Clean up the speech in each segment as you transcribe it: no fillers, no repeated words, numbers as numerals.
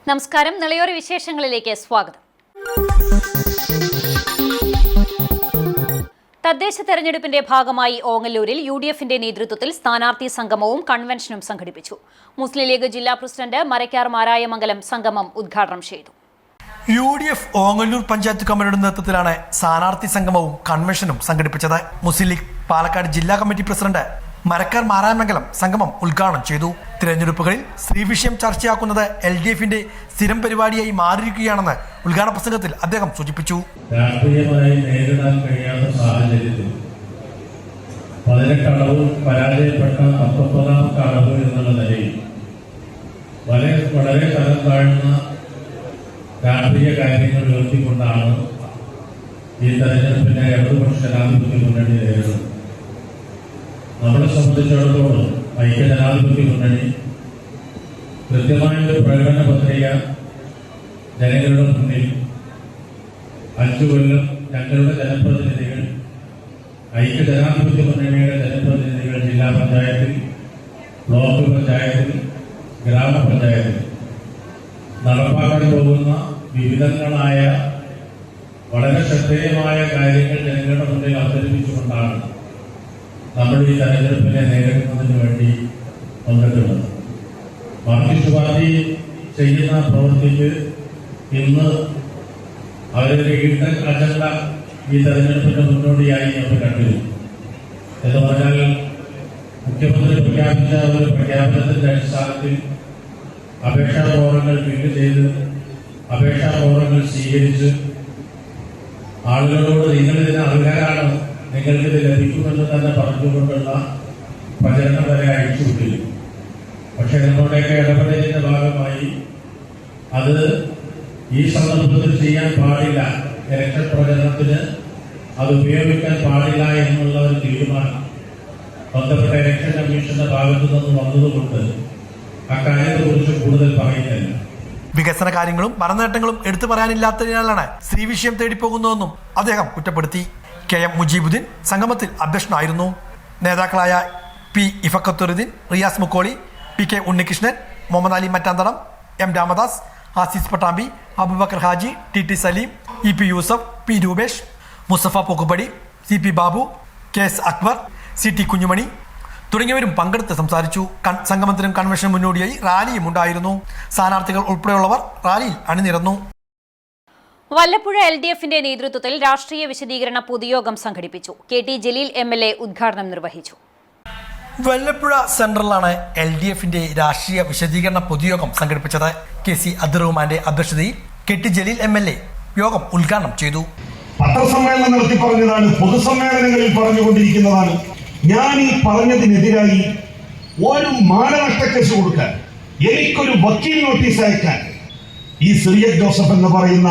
നമസ്കാരം. നിളയോര വിശേഷങ്ങളിലേക്ക് സ്വാഗതം. തദ്ദേശ തെരഞ്ഞെടുപ്പിന്റെ ഭാഗമായി ഓങ്ങല്ലൂരിൽ UDFന്റെ നേതൃത്വത്തിൽ സ്ഥാനാർത്ഥി സംഗമവും കൺവെൻഷനും സംഘടിപ്പിച്ചു. മുസ്ലിം ലീഗ് ജില്ലാ പ്രസിഡന്റ് മരക്കാർ മാരായമംഗലം സംഗമം ഉദ്ഘാടനം ചെയ്തു. UDF ഓങ്ങല്ലൂർ പഞ്ചായത്ത് കമ്മിറ്റിയുടെ നേതൃത്വത്തിലാണ് സ്ഥാനാർത്ഥി സംഗമവും കൺവെൻഷനും സംഘടിപ്പിച്ചത്. മുസ്ലിം ലീഗ് പാലക്കാട് ജില്ലാ കമ്മിറ്റി പ്രസിഡന്റ് മരക്കാർ മാരായമംഗലം സംഗമം ഉദ്ഘാടനം ചെയ്തു. തിരഞ്ഞെടുപ്പുകളിൽ സ്ത്രീ വിഷയം ചർച്ചയാക്കുന്നത് LDFന്റെ സ്ഥിരം പരിപാടിയായി മാറിയിരിക്കുകയാണെന്ന് ഉദ്ഘാടന പ്രസംഗത്തിൽ അദ്ദേഹം സൂചിപ്പിച്ചു. രാഷ്ട്രീയമായി നേരിടാൻ കഴിയാത്ത സാഹചര്യത്തിൽ 18 അടവും പരാജയപ്പെട്ട 19ാമത്തെ അടവ് എന്നുള്ള നിലയിൽ വളരെ തരം താഴ്ന്ന രാഷ്ട്രീയ കാര്യങ്ങൾ ഉയർത്തിക്കൊണ്ടാണ് ഈ തെരഞ്ഞെടുപ്പിനെ ഇടതുപക്ഷ ജനാധിപത്യ മുന്നണി നേരിടുന്നത്. നമ്മളെ സംബന്ധിച്ചിടത്തോളം ഐക്യജനാധിപത്യ മുന്നണി കൃത്യമായൊരു പ്രകടന പത്രിക ജനങ്ങളുടെ മുന്നിൽ 5 കൊല്ലം ഞങ്ങളുടെ ജനപ്രതിനിധികൾ, ഐക്യജനാധിപത്യ മുന്നണിയുടെ ജനപ്രതിനിധികൾ ജില്ലാ പഞ്ചായത്തിൽ, ബ്ലോക്ക് പഞ്ചായത്തിൽ, ഗ്രാമപഞ്ചായത്തിൽ നടപ്പാക്കാൻ പോകുന്ന വിവിധങ്ങളായ വളരെ ശ്രദ്ധേയമായ കാര്യങ്ങൾ ജനങ്ങളുടെ മുന്നിൽ അവതരിപ്പിച്ചുകൊണ്ടാണ് നമ്മൾ ഈ തെരഞ്ഞെടുപ്പിനെ നേരിടുന്നതിന് വേണ്ടി വന്നിട്ടുള്ളത്. മാർക്സിസ്റ്റ് പാർട്ടി ചെയ്യുന്ന പ്രവൃത്തിക്ക് ഇന്ന് അവരുടെ ഈട്ടൻ അജണ്ട ഈ തെരഞ്ഞെടുപ്പിന്റെ മുന്നോടിയായി നമ്മൾ കണ്ടിരുന്നു. എന്ന് പറഞ്ഞാൽ മുഖ്യമന്ത്രി പ്രഖ്യാപിച്ച ഒരു പ്രഖ്യാപനത്തിന്റെ അടിസ്ഥാനത്തിൽ അപേക്ഷാ ഫോറങ്ങൾ ഫില്ല് ചെയ്ത് അപേക്ഷാ ഫോറങ്ങൾ സ്വീകരിച്ച് ആളുകളോട് നിങ്ങളിതിന് അർഹരാണ്, നിങ്ങൾക്കിത് ലഭിക്കുമെന്ന് തന്നെ പറഞ്ഞുകൊണ്ടുള്ള പ്രചരണം വരെ അഴിച്ചുവിട്ടിരുന്നു. പക്ഷെ നമ്മുടെയൊക്കെ ഇടപെടലിന്റെ ഭാഗമായി അത് ഈ സന്ദർഭത്തിൽ ചെയ്യാൻ പാടില്ല, ഇലക്ഷൻ പ്രചരണത്തിന് അത് ഉപയോഗിക്കാൻ പാടില്ല എന്നുള്ള ഒരു തീരുമാനം ബന്ധപ്പെട്ട ഇലക്ഷൻ കമ്മീഷന്റെ ഭാഗത്തു നിന്ന് വന്നതുകൊണ്ട് അക്കാര്യത്തെക്കുറിച്ച് കൂടുതൽ പറയുന്നില്ല. വികസന കാര്യങ്ങളും ഭരണനേട്ടങ്ങളും എടുത്തു പറയാനില്ലാത്തതിനാലാണ് സ്ത്രീ വിഷയം തേടിപ്പോകുന്നതെന്നും അദ്ദേഹം കുറ്റപ്പെടുത്തി. KM മുജീബുദ്ദീൻ സംഗമത്തിൽ അധ്യക്ഷനായിരുന്നു. നേതാക്കളായ P. ഇഫക്കത്തുറുദ്ദീൻ, Riyas Mukkoli, PK Unnikrishnan, Muhammad Ali Mattanthadam, M. Ramadas, ആസിസ് Pattambi, Abubakar Haji, TT Saleem, EP Yusuf, P. Rupesh, Mustafa പൂക്കുപടി, CP Babu, KS Akbar, CT കുഞ്ഞുമണി തുടങ്ങിയവരും പങ്കെടുത്ത് സംസാരിച്ചു. സംഗമത്തിനും കൺവെൻഷനും മുന്നോടിയായി റാലിയും ഉണ്ടായിരുന്നു. സ്ഥാനാർത്ഥികൾ ഉൾപ്പെടെയുള്ളവർ റാലിയിൽ അണിനിരന്നു. വല്ലപ്പുഴ LDFന്റെ നേതൃത്വത്തിൽ രാഷ്ട്രീയ വിശദീകരണ പൊതുയോഗം സംഘടിപ്പിച്ചു. KT ജലീൽ MLA ഉദ്ഘാടനം നിർവഹിച്ചു. വല്ലപ്പുഴ സെൻട്രലാണ് LDFന്റെ രാഷ്ട്രീയ വിശദീകരണ പൊതുയോഗം സംഘടിപ്പിച്ചത്. KC അബ്ദുറഹ്മാന്റെ അധ്യക്ഷതയിൽ KT ജലീൽ MLA യോഗം ഉദ്ഘാടനം ചെയ്തു. പത്രസമ്മേളനം നടത്തി പറഞ്ഞതാണ്, പൊതുസമ്മേളനങ്ങളിൽ പറഞ്ഞുകൊണ്ടിരിക്കുന്നതാണ്. ഞാൻ ഈ പറഞ്ഞതിനെതിരായി ഒരു മാനനഷ്ട കേസ് കൊടുക്കാൻ, എനിക്കൊരു വക്കീൽ നോട്ടീസ് അയക്കാൻ ഈ സിറിയക് ജോസഫ് എന്ന് പറയുന്ന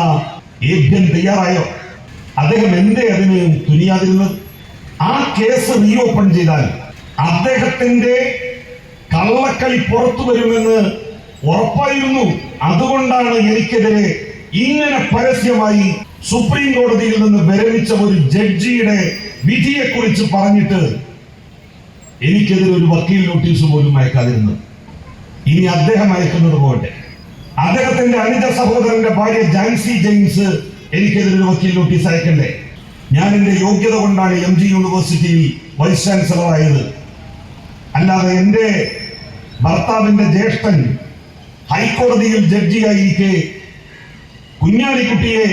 ഏഭ്യൻ തയ്യാറായോ? അദ്ദേഹം എന്തേ അതിന് തുനിയാതിരുന്നത്? ആ കേസ് റീഓപ്പൺ ചെയ്താൽ അദ്ദേഹത്തിന്റെ കള്ളക്കളി പുറത്തു വരുമെന്ന് ഉറപ്പായിരുന്നു. അതുകൊണ്ടാണ് എനിക്കെതിരെ ഇങ്ങനെ പരസ്യമായി സുപ്രീം കോടതിയിൽ നിന്ന് വിരമിച്ച ഒരു ജഡ്ജിയുടെ വിധിയെക്കുറിച്ച് പറഞ്ഞിട്ട് എനിക്കെതിരെ ഒരു വക്കീൽ നോട്ടീസ് പോലും അയക്കാതിരുന്നത്. ഇനി അദ്ദേഹം അയക്കുന്നത് പോകട്ടെ. അദ്ദേഹത്തിന്റെ അനുജ സഹോദരന്റെ ഭാര്യ ജാൻസി ജെയിംസ് എനിക്കെതിരെ ഒരു വക്കീൽ നോട്ടീസ് അയക്കണ്ടേ? ഞാൻ എന്റെ യോഗ്യത കൊണ്ടാണ് MG യൂണിവേഴ്സിറ്റിയിൽ വൈസ് ചാൻസലർ ആയത്. അല്ലാതെ എന്റെ ഭർത്താവിന്റെ ജ്യേഷ്ഠൻ ഹൈക്കോടതിയിൽ ജഡ്ജിയായിരിക്കെ കുഞ്ഞാലിക്കുട്ടിയെ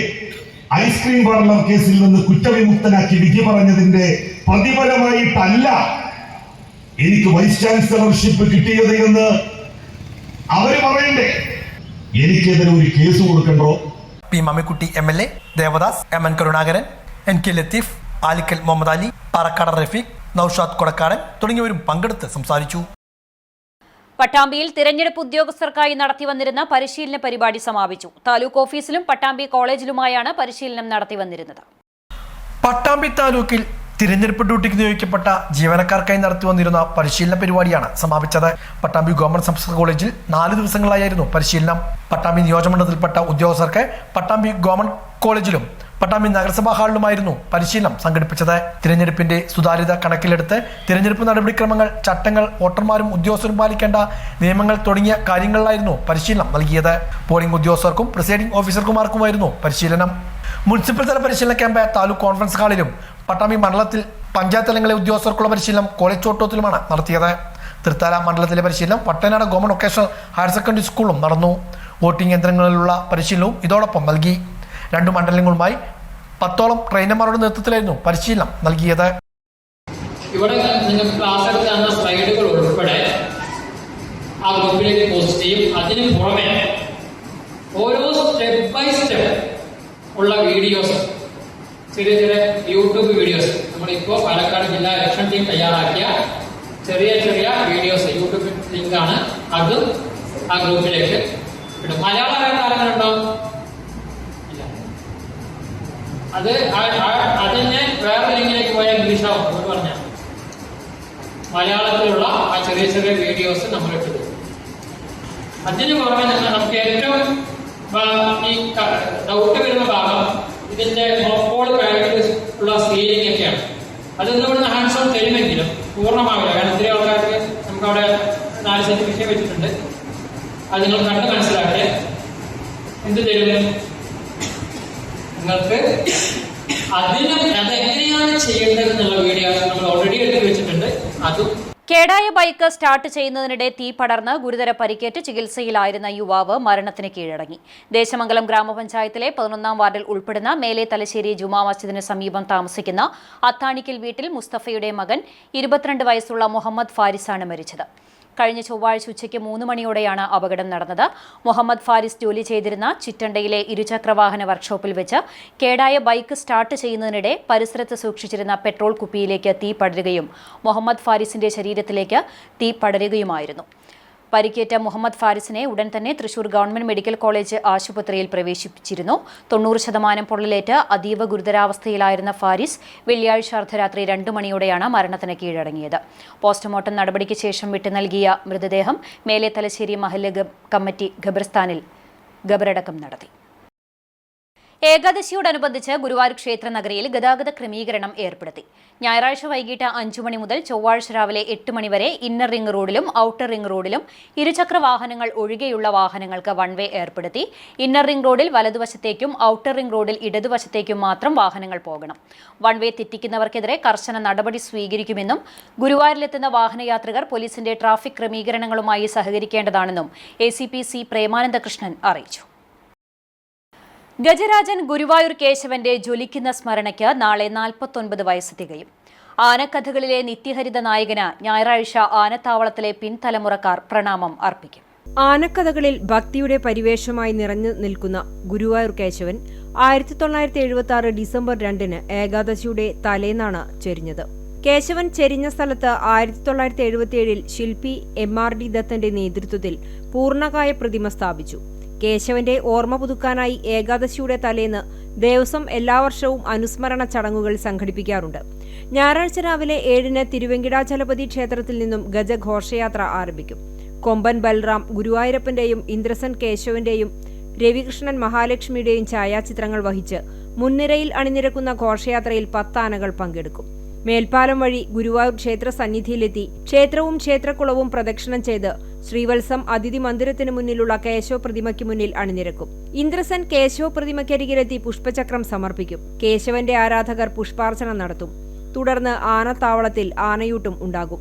ഐസ്ക്രീം പാർലർ കേസിൽ നിന്ന് കുറ്റവിമുക്തനാക്കി വിധി പറഞ്ഞതിന്റെ പ്രതിഫലമായിട്ടല്ല എനിക്ക് വൈസ് ചാൻസലർഷിപ്പ് കിട്ടിയത് എന്ന് അവര് പറയണ്ടേ? എനിക്കെതിരെ ഒരു കേസ് കൊടുക്കണ്ടോ? P. Mammikutty MLA, Devadas, MN Karunakaran, NK Latheef, Alikkal Muhammad Ali, Parakkad Rafeeq, Noushad Kodakkadan തുടങ്ങിയവരും പങ്കെടുത്ത് സംസാരിച്ചു. പട്ടാമ്പിയിൽ തിരഞ്ഞെടുപ്പ് ഉദ്യോഗസ്ഥർക്കായി നടത്തിവന്നിരുന്ന പരിശീലന പരിപാടി സമാപിച്ചു. താലൂക്ക് ഓഫീസിലും പട്ടാമ്പി കോളേജിലുമായാണ് പരിശീലനം നടത്തിവന്നിരുന്നത്. പട്ടാമ്പി താലൂക്കിൽ തിരഞ്ഞെടുപ്പ് ഡ്യൂട്ടിക്ക് നിയോഗിക്കപ്പെട്ട ജീവനക്കാർക്കായി നടത്തി വന്നിരുന്ന പരിശീലന പരിപാടിയാണ് സമാപിച്ചത്. പട്ടാമ്പി ഗവൺമെന്റ് സംസ്കൃത കോളേജിൽ 4 ദിവസങ്ങളായിരുന്നു പരിശീലനം. പട്ടാമ്പി നിയോജകമണ്ഡലത്തിൽപ്പെട്ട ഉദ്യോഗസ്ഥർക്ക് പട്ടാമ്പി ഗവൺമെന്റ് കോളേജിലും പട്ടാമ്പി നഗരസഭാ ഹാളിലുമായിരുന്നു പരിശീലനം സംഘടിപ്പിച്ചത്. തിരഞ്ഞെടുപ്പിന്റെ സുതാര്യത കണക്കിലെടുത്ത് തിരഞ്ഞെടുപ്പ് നടപടിക്രമങ്ങൾ, ചട്ടങ്ങൾ, വോട്ടർമാരും ഉദ്യോഗസ്ഥരും പാലിക്കേണ്ട നിയമങ്ങൾ തുടങ്ങിയ കാര്യങ്ങളിലായിരുന്നു പരിശീലനം നൽകിയത്. പോളിംഗ് ഉദ്യോഗസ്ഥർക്കും പ്രിസൈഡിംഗ് ഓഫീസർമാർക്കുമായിരുന്നു പരിശീലനം. മുനിസിപ്പൽ തല പരിശീലന ക്യാമ്പ് താലൂക്ക് കോൺഫറൻസ് ഹാളിലും പട്ടാമ്പി മണ്ഡലത്തിൽ പഞ്ചായത്ത് തലങ്ങളിലെ ഉദ്യോഗസ്ഥർക്കുള്ള പരിശീലനം കോളേജ് ചോട്ടോത്തിലുമാണ് നടത്തിയത്. തൃത്താല മണ്ഡലത്തിലെ പരിശീലനം Vattanad government vocational higher secondary സ്കൂളിലും നടന്നു. വോട്ടിംഗ് യന്ത്രങ്ങളിലുള്ള പരിശീലനവും ഇതോടൊപ്പം നൽകി. 2 മണ്ഡലങ്ങളുമായി 10ഓളം ട്രെയിനർമാരുടെ നേതൃത്വത്തിലായിരുന്നു പരിശീലനം നൽകിയത്. ഇവിടെ നിങ്ങൾക്ക് ക്ലാസ് എടുക്കുന്ന സ്ലൈഡുകൾ ഉൾപ്പെടെ ആ ഗ്രൂപ്പിലേക്ക് പോസ്റ്റ് ചെയ്യും. അതിന് പുറമെ ഓരോ സ്റ്റെപ്പ് ബൈ സ്റ്റെപ്പ് ഉള്ള വീഡിയോസ്, ചെറിയ ചെറിയ യൂട്യൂബ് വീഡിയോസ്, നമ്മളിപ്പോൾ പാലക്കാട് ജില്ലാ ഇലക്ഷൻ ടീം തയ്യാറാക്കിയ ചെറിയ ചെറിയ വീഡിയോസ്, യൂട്യൂബ് ലിങ്കാണ്, അതും ആ ഗ്രൂപ്പിലേക്ക് ഇടും. മലയാളം ആരെങ്കിലും അത് അതിനെ വേറെ ലിങ്കിലേക്ക് പോയാൽ ഇംഗ്ലീഷാവും. എന്ന് പറഞ്ഞാൽ മലയാളത്തിലുള്ള ആ ചെറിയ ചെറിയ വീഡിയോസ് നമ്മൾ ഇട്ടു. അതിന് പുറമെ നമുക്ക് ഏറ്റവും ഈ ഡൗട്ട് വരുന്ന ഭാഗം ഇതിന്റെ മോപ്പോൾ കാര്യത്തിൽ ഉള്ള സ്ക്രീനിങ് ഒക്കെയാണ്. അതൊന്നുകൂടെ ഹാൻഡ്സ് ഓൺ തരുമെങ്കിലും പൂർണ്ണമാവില്ല. കാരണം ഇത്രയും ആൾക്കാർക്ക് നമുക്ക് അവിടെ 4 സെറ്റ് വിഷയം വെച്ചിട്ടുണ്ട്. അത് നിങ്ങൾ കണ്ട് മനസ്സിലാക്കി എന്ത് തരും നിങ്ങൾക്ക്. അതെങ്ങനെയാണ് ചെയ്യേണ്ടതെന്നുള്ള വീഡിയോ നമ്മൾ ഓൾറെഡി എടുത്തു വെച്ചിട്ടുണ്ട്. അതും കേടായ ബൈക്ക് സ്റ്റാർട്ട് ചെയ്യുന്നതിനിടെ തീ പടർന്ന് ഗുരുതര പരിക്കേറ്റ് ചികിത്സയിലായിരുന്ന യുവാവ് മരണത്തിന് കീഴടങ്ങി. ദേശമംഗലം ഗ്രാമപഞ്ചായത്തിലെ 11ാം വാർഡിൽ ഉൾപ്പെടുന്ന മേലെ തലശ്ശേരി ജുമാ മസ്ജിദിന് സമീപം താമസിക്കുന്ന അത്താണിക്കൽ വീട്ടിൽ മുസ്തഫയുടെ മകൻ 22 വയസ്സുള്ള മുഹമ്മദ് ഫാരിസാണ് മരിച്ചത്. കഴിഞ്ഞ ചൊവ്വാഴ്ച ഉച്ചയ്ക്ക് 3 മണിയോടെയാണ് അപകടം നടന്നത്. മുഹമ്മദ് ഫാരിസ് ജോലി ചെയ്തിരുന്ന ചിറ്റണ്ടയിലെ ഇരുചക്രവാഹന വർക്ക്ഷോപ്പിൽ വെച്ച് കേടായ ബൈക്ക് സ്റ്റാർട്ട് ചെയ്യുന്നതിനിടെ പരിസരത്ത് സൂക്ഷിച്ചിരുന്ന പെട്രോൾ കുപ്പിയിലേക്ക് തീ പടരുകയും മുഹമ്മദ് ഫാരിസിന്റെ ശരീരത്തിലേക്ക് തീ പടരുകയുമായിരുന്നു. പരിക്കേറ്റ മുഹമ്മദ് ഫാരിസിനെ ഉടൻ തന്നെ തൃശൂർ ഗവൺമെന്റ് മെഡിക്കൽ കോളേജ് ആശുപത്രിയിൽ പ്രവേശിപ്പിച്ചിരുന്നു. 90% പൊള്ളലേറ്റ് അതീവ ഗുരുതരാവസ്ഥയിലായിരുന്ന ഫാരിസ് വെള്ളിയാഴ്ച അർദ്ധരാത്രി 2 മണിയോടെയാണ് മരണത്തിന് കീഴടങ്ങിയത്. പോസ്റ്റ്മോർട്ടം നടപടിക്ക് ശേഷം വിട്ടു നൽകിയ മൃതദേഹം മേലെ തലശ്ശേരി മഹല്ല് കമ്മിറ്റി ഖബർസ്ഥാനിൽ ഖബറടക്കം നടത്തി. ഏകാദശിയോടനുബന്ധിച്ച് ഗുരുവായൂർ ക്ഷേത്ര നഗരിയിൽ ഗതാഗത ക്രമീകരണം ഏർപ്പെടുത്തി. ഞായറാഴ്ച വൈകിട്ട് 5 മണി മുതൽ ചൊവ്വാഴ്ച രാവിലെ 8 മണി വരെ ഇന്നർ റിംഗ് റോഡിലും ഔട്ടർ റിംഗ് റോഡിലും ഇരുചക്ര വാഹനങ്ങൾ ഒഴികെയുള്ള വാഹനങ്ങൾക്ക് വൺ വേ ഏർപ്പെടുത്തി. ഇന്നർ റിംഗ് റോഡിൽ വലതുവശത്തേക്കും ഔട്ടർ റിംഗ് റോഡിൽ ഇടതുവശത്തേക്കും മാത്രം വാഹനങ്ങൾ പോകണം. വൺ വേ തെറ്റിക്കുന്നവർക്കെതിരെ കർശന നടപടി സ്വീകരിക്കുമെന്നും ഗുരുവായൂരിലെത്തുന്ന വാഹനയാത്രികർ പോലീസിന്റെ ട്രാഫിക് ക്രമീകരണങ്ങളുമായി സഹകരിക്കേണ്ടതാണെന്നും ACP C പ്രേമാനന്ദകൃഷ്ണൻ അറിയിച്ചു. ഗജരാജൻ ഗുരുവായൂർ കേശവന്റെ ജ്വലിക്കുന്ന സ്മരണയ്ക്ക് നാളെ 49 വയസ്സ് തികയും. ആനക്കഥകളിലെ നിത്യഹരിത നായകന് ഞായറാഴ്ച ആനത്താവളത്തിലെ പിൻതലമുറക്കാർ പ്രണാമം അർപ്പിക്കും. ആനക്കഥകളിൽ ഭക്തിയുടെ പരിവേഷമായി നിറഞ്ഞു നിൽക്കുന്ന ഗുരുവായൂർ കേശവൻ 1976 ഡിസംബർ 2 ഏകാദശിയുടെ തലേന്നാണ് ചെരിഞ്ഞത്. കേശവൻ ചെരിഞ്ഞ സ്ഥലത്ത് 1977 ശില്പി MRD ദത്തന്റെ നേതൃത്വത്തിൽ പൂർണ്ണകായ പ്രതിമ സ്ഥാപിച്ചു. കേശവന്റെ ഓർമ്മ പുതുക്കാനായി ഏകാദശിയുടെ തലേന്ന് ദേവസ്വം എല്ലാ വർഷവും അനുസ്മരണ ചടങ്ങുകൾ സംഘടിപ്പിക്കാറുണ്ട്. ഞായറാഴ്ച രാവിലെ 7 തിരുവെങ്കിടാചലപതി ക്ഷേത്രത്തിൽ നിന്നും ഗജഘോഷയാത്ര ആരംഭിക്കും. കൊമ്പൻ ബൽറാം, ഗുരുവായൂരപ്പന്റെയും ഇന്ദ്രസൻ കേശവന്റെയും രവികൃഷ്ണൻ മഹാലക്ഷ്മിയുടെയും ഛായാചിത്രങ്ങൾ വഹിച്ച് മുൻനിരയിൽ അണിനിരക്കുന്ന ഘോഷയാത്രയിൽ 10 ആനകൾ പങ്കെടുക്കും. മേൽപ്പാലം വഴി ഗുരുവായൂർ ക്ഷേത്ര സന്നിധിയിലെത്തി ക്ഷേത്രവും ക്ഷേത്രക്കുളവും പ്രദക്ഷിണം ചെയ്ത് ശ്രീവത്സം അതിഥി മന്ദിരത്തിന് മുന്നിലുള്ള കേശവ പ്രതിമയ്ക്ക് മുന്നിൽ അണിനിരക്കും. ഇന്ദ്രസൻ കേശവ പ്രതിമയ്ക്കരികിലെത്തി പുഷ്പചക്രം സമർപ്പിക്കും. കേശവന്റെ ആരാധകർ പുഷ്പാർച്ചന നടത്തും. തുടർന്ന് ആനത്താവളത്തിൽ ആനയൂട്ടും ഉണ്ടാകും.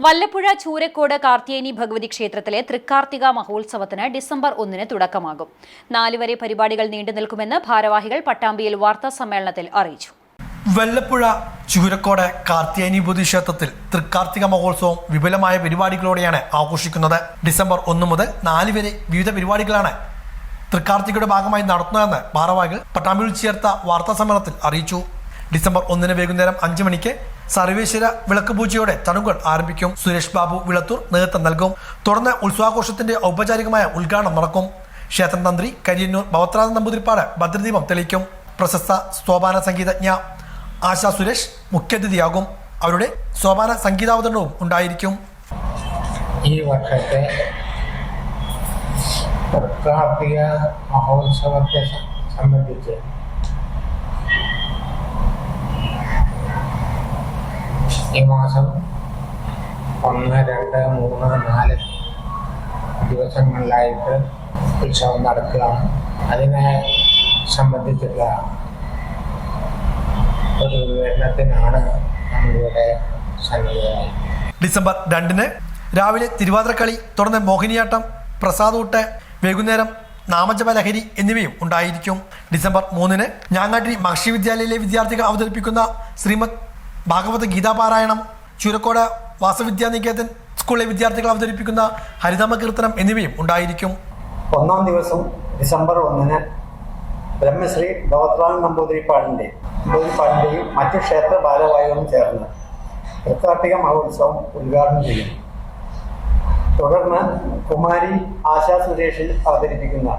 വല്ലപ്പുഴ ചൂരക്കോട് കാർത്തിയേനി ഭഗവതി ക്ഷേത്രത്തിലെ തൃക്കാർത്തിക മഹോത്സവത്തിന് ഡിസംബർ 1 തുടക്കമാകും. 4 വരെ പരിപാടികൾ നീണ്ടുനിൽക്കുമെന്ന് ഭാരവാഹികൾ പട്ടാമ്പിയിൽ വാർത്താസമ്മേളനത്തിൽ അറിയിച്ചു. വല്ലപ്പുഴ ചൂരക്കോട് കാർത്തിയേനി ഭഗവതി ക്ഷേത്രത്തിൽ തൃക്കാർത്തിക മഹോത്സവം വിപുലമായ പരിപാടികളോടെയാണ് ആഘോഷിക്കുന്നത്. ഡിസംബർ 1 മുതൽ 4 വരെ വിവിധ പരിപാടികളാണ് തൃക്കാർത്തികയുടെ ഭാഗമായി നടത്തുന്നതെന്ന് ഭാരവാഹികൾ പട്ടാമ്പിയിൽ ചേർത്ത വാർത്താസമ്മേളനത്തിൽ അറിയിച്ചു. ഡിസംബർ 1 വൈകുന്നേരം 5 മണിക്ക് സർവേശ്വര വിളക്ക് പൂജയോടെ ചടങ്ങുകൾ ആരംഭിക്കും. സുരേഷ് ബാബു വിളത്തൂർ നേതൃത്വം നൽകും. തുടർന്ന് ഉത്സവാഘോഷത്തിന്റെ ഔപചാരികമായ ഉദ്ഘാടനം നടക്കും. ക്ഷേത്രം തന്ത്രി കരിയന്നൂർ ഭവത്രാജൻ നമ്പൂതിരിപ്പാട് ഭദ്രദീപം തെളിയിക്കും. പ്രശസ്ത സോപാന സംഗീതജ്ഞ ആശാ സുരേഷ് മുഖ്യാതിഥിയാകും. അവരുടെ സോപാന സംഗീതാവതരണവും ഉണ്ടായിരിക്കും. ഈ വർഷത്തെ കാർത്തിക മഹോത്സവത്തെ സംബന്ധിച്ച് ഈ മാസം 1, 2, 3, 4 ദിവസങ്ങളിലായിട്ട് ഉത്സവം നടക്കുകയാണ്. അതിനെ സംബന്ധിച്ചുള്ള ഒരു വിവരണത്തിനാണ് നമ്മളിവിടെ സന്നിഹിതരായി. ഡിസംബർ 2 രാവിലെ തിരുവാതിരക്കളി, തുടർന്ന് മോഹിനിയാട്ടം, പ്രസാദൂട്ട്, വൈകുന്നേരം നാമജപ ലഹരി എന്നിവയും ഉണ്ടായിരിക്കും. ഡിസംബർ 3 ഞാങ്ങാട്ടി മഹർഷി വിദ്യാലയയിലെ വിദ്യാർത്ഥികൾ അവതരിപ്പിക്കുന്ന ശ്രീമദ് ഭാഗവത ഗീതാപാരായണം, ചൂരക്കോട് വാസവിദ്യാനികേതൻ സ്കൂളിലെ വിദ്യാർത്ഥികൾ അവതരിപ്പിക്കുന്ന ഹരിനാമ കീർത്തനം എന്നിവയും ഉണ്ടായിരിക്കും. 1-ാം ദിവസം ഡിസംബർ 1 ബ്രഹ്മശ്രീ ഭഗവത്റാം നമ്പൂതിരിപ്പാടിൻ്റെയും മറ്റു ക്ഷേത്ര ഭാരവാഹികളും ചേർന്ന് തൃക്കാർത്തിക മഹോത്സവം ഉദ്ഘാടനം ചെയ്യും. തുടർന്ന് കുമാരി ആശാ സുരേഷിൽ അവതരിപ്പിക്കുന്ന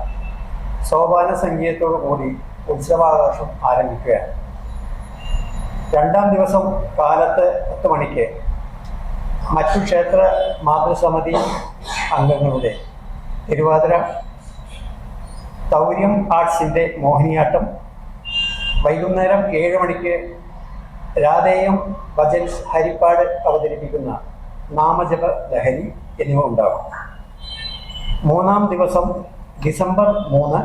സോപാന സംഗീതത്തോടു കൂടി ഉത്സവാഘോഷം ആരംഭിക്കുകയാണ്. 2-ാം ദിവസം കാലത്ത് 10 മണിക്ക് മറ്റു ക്ഷേത്ര മാതൃസമിതി അംഗങ്ങളുടെ തിരുവാതിര, തൗര്യം ആർട്സിൻ്റെ മോഹിനിയാട്ടം, വൈകുന്നേരം 7 മണിക്ക് രാധേയം ഭജൻസ് ഹരിപ്പാട് അവതരിപ്പിക്കുന്ന നാമജപ ലഹരി എന്നിവ ഉണ്ടാകും. 3-ാം ദിവസം ഡിസംബർ 3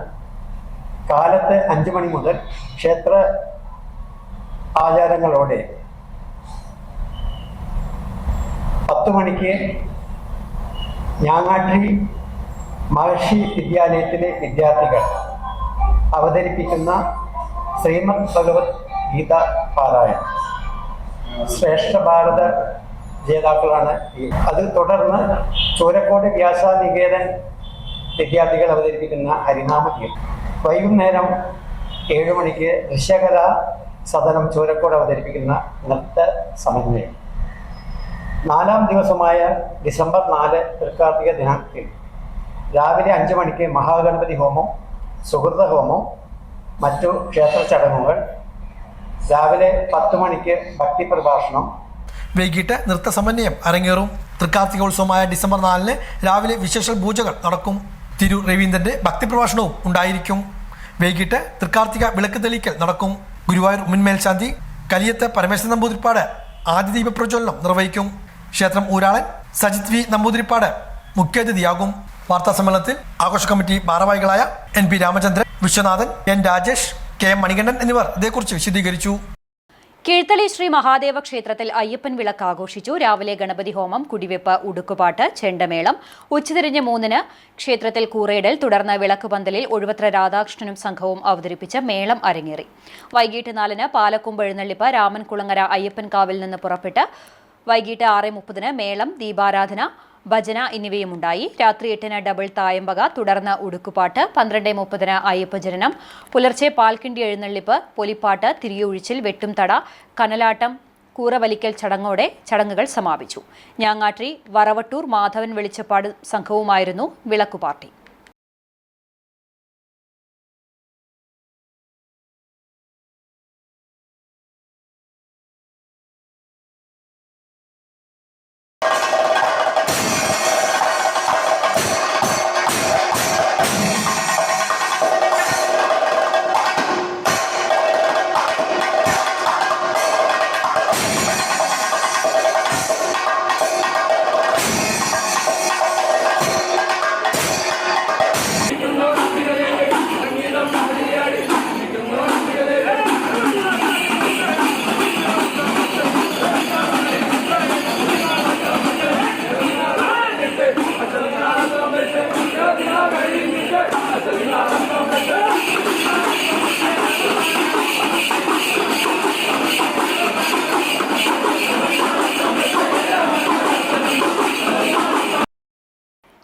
കാലത്ത് 5 മണി മുതൽ ക്ഷേത്ര ആചാരങ്ങളോടെ 10 മണിക്ക് ഞാങ്ങാട്ടി മഹർഷി വിദ്യാലയത്തിലെ വിദ്യാർത്ഥികൾ അവതരിപ്പിക്കുന്ന ശ്രീമദ് ഭഗവത് ഗീത പാരായണം. ശ്രേഷ്ഠ ഭാരത ജേതാക്കളാണ്. അത് തുടർന്ന് ചൂരക്കോട് വ്യാസനികേതൻ വിദ്യാർത്ഥികൾ അവതരിപ്പിക്കുന്ന ഹരിനാമ കീർത്തനം. വൈകുന്നേരം 7 മണിക്ക് ദൃശ്യകലാ സദനം ചൂരക്കോട് അവതരിപ്പിക്കുന്ന നൃത്ത സമന്വയം. 4-ാം ദിവസമായ ഡിസംബർ 4 തൃക്കാർത്തിക ദിനത്തിൽ രാവിലെ 5 മണിക്ക് മഹാഗണപതി ഹോമം, സുഹൃത ഹോമം, മറ്റു ക്ഷേത്ര ചടങ്ങുകൾ. രാവിലെ 10 മണിക്ക് ഭക്തി പ്രഭാഷണം. വൈകിട്ട് നൃത്ത സമന്വയം അരങ്ങേറും. തൃക്കാർത്തികോത്സവമായ ഡിസംബർ 4 രാവിലെ വിശേഷ പൂജകൾ നടക്കും. തിരൂർ രവീന്ദ്രന്റെ ഭക്തിപ്രഭാഷണവും ഉണ്ടായിരിക്കും. വൈകിട്ട് തൃക്കാർത്തിക വിളക്ക് തെളിക്കൽ നടക്കും. ഗുരുവായൂർ മുൻമേൽശാന്തി കലിയത്ത് പരമേശ്വരൻ നമ്പൂതിരിപ്പാട് ആദ്യ ദീപപ്രജ്വലനം നിർവഹിക്കും. ക്ഷേത്രം ഊരാളൻ സജിത് വി നമ്പൂതിരിപ്പാട് മുഖ്യാതിഥിയാകും. വാർത്താ സമ്മേളനത്തിൽ ആഘോഷ കമ്മിറ്റി ഭാരവാഹികളായ NP Ramachandran, Viswanathan, N Rajesh, KM Manikandan എന്നിവർ ഇതേക്കുറിച്ച് വിശദീകരിച്ചു. കീഴ്ത്തളി ശ്രീ മഹാദേവ ക്ഷേത്രത്തിൽ അയ്യപ്പൻ വിളക്ക് ആഘോഷിച്ചു. രാവിലെ ഗണപതി ഹോമം, കുടിവെപ്പ്, ഉടുക്കുപാട്ട്, ചെണ്ടമേളം. ഉച്ചതിരിഞ്ഞ് 3 ക്ഷേത്രത്തിൽ കൂറയിടൽ. തുടർന്ന് വിളക്കുപന്തലിൽ ഒഴുവത്ര രാധാകൃഷ്ണനും സംഘവും അവതരിപ്പിച്ച മേളം അരങ്ങേറി. വൈകിട്ട് 4 പാലക്കൊമ്പ് എഴുന്നള്ളിപ്പ് രാമൻകുളങ്ങര അയ്യപ്പൻകാവിൽ നിന്ന് പുറപ്പെട്ട് വൈകിട്ട് 6:30 മേളം, ദീപാരാധന, ഭജന എന്നിവയും ഉണ്ടായി. രാത്രി 8 ഡബിൾ തായമ്പക, തുടർന്ന് ഉടുക്കുപാട്ട്. 12:30 അയ്യപ്പജനനം. പുലർച്ചെ പാൽക്കിണ്ടി എഴുന്നള്ളിപ്പ്, പൊലിപ്പാട്ട്, തിരിയൊഴിച്ചിൽ, വെട്ടുംതട, കനലാട്ടം, കൂറവലിക്കൽ ചടങ്ങോടെ ചടങ്ങുകൾ സമാപിച്ചു. ഞാങ്ങാട്ടി വറവട്ടൂർ മാധവൻ വെളിച്ചപ്പാട് സംഘവുമായിരുന്നു വിളക്കുപാർട്ടി.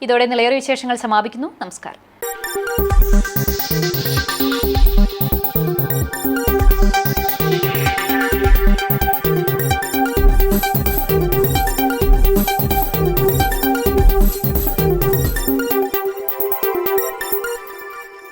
ഇതോടെ നിലയേറിയ വിശേഷങ്ങൾ സമാപിക്കുന്നു. നമസ്കാരം.